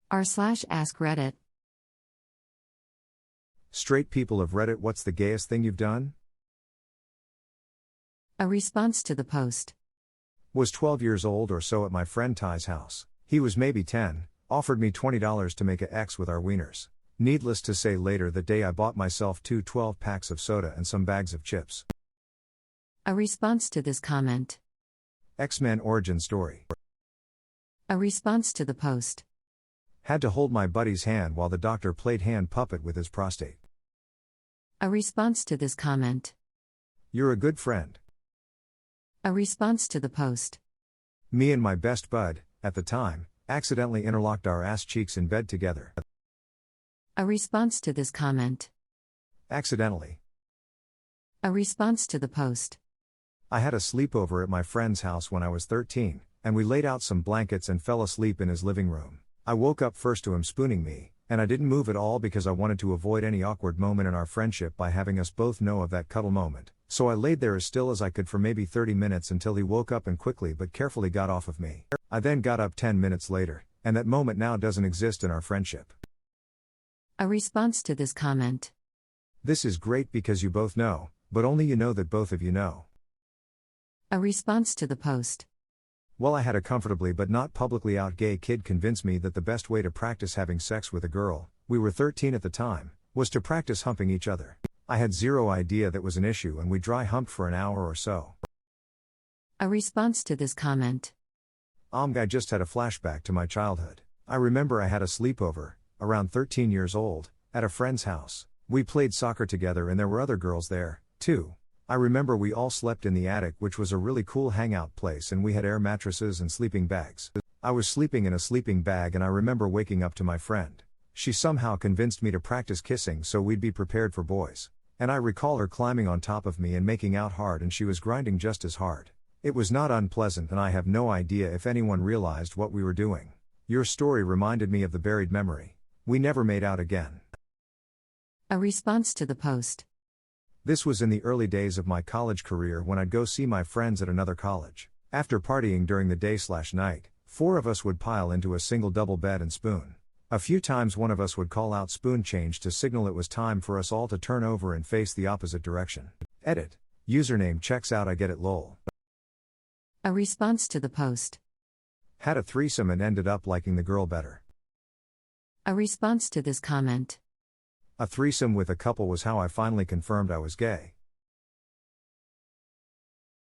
r/AskReddit. Straight people of Reddit, what's the gayest thing you've done? A response to the post. Was 12 years old or so at my friend Ty's house. He was maybe 10, offered me $20 to make a X with our wieners. Needless to say, later that day I bought myself 2 12-packs of soda and some bags of chips. A response to this comment. X-Men origin story. A response to the post. Had to hold my buddy's hand while the doctor played hand puppet with his prostate. A response to this comment. You're a good friend. A response to the post. Me and my best bud, at the time, accidentally interlocked our ass cheeks in bed together. A response to this comment. Accidentally. A response to the post. I had a sleepover at my friend's house when I was 13, and we laid out some blankets and fell asleep in his living room. I woke up first to him spooning me, and I didn't move at all because I wanted to avoid any awkward moment in our friendship by having us both know of that cuddle moment. So I laid there as still as I could for maybe 30 minutes until he woke up and quickly but carefully got off of me. I then got up 10 minutes later, and that moment now doesn't exist in our friendship. A response to this comment. This is great because you both know, but only you know that both of you know. A response to the post. Well, I had a comfortably but not publicly out gay kid convince me that the best way to practice having sex with a girl, we were 13 at the time, was to practice humping each other. I had zero idea that was an issue and we dry humped for an hour or so. A response to this comment. I just had a flashback to my childhood. I remember I had a sleepover, around 13 years old, at a friend's house. We played soccer together and there were other girls there, too. I remember we all slept in the attic, which was a really cool hangout place, and we had air mattresses and sleeping bags. I was sleeping in a sleeping bag and I remember waking up to my friend. She somehow convinced me to practice kissing so we'd be prepared for boys. And I recall her climbing on top of me and making out hard, and she was grinding just as hard. It was not unpleasant and I have no idea if anyone realized what we were doing. Your story reminded me of the buried memory. We never made out again. A response to the post. This was in the early days of my college career when I'd go see my friends at another college. After partying during the day/night, 4 of us would pile into a single double bed and spoon. A few times one of us would call out spoon change to signal it was time for us all to turn over and face the opposite direction. Edit. Username checks out, I get it lol. A response to the post. Had a threesome and ended up liking the girl better. A response to this comment. A threesome with a couple was how I finally confirmed I was gay.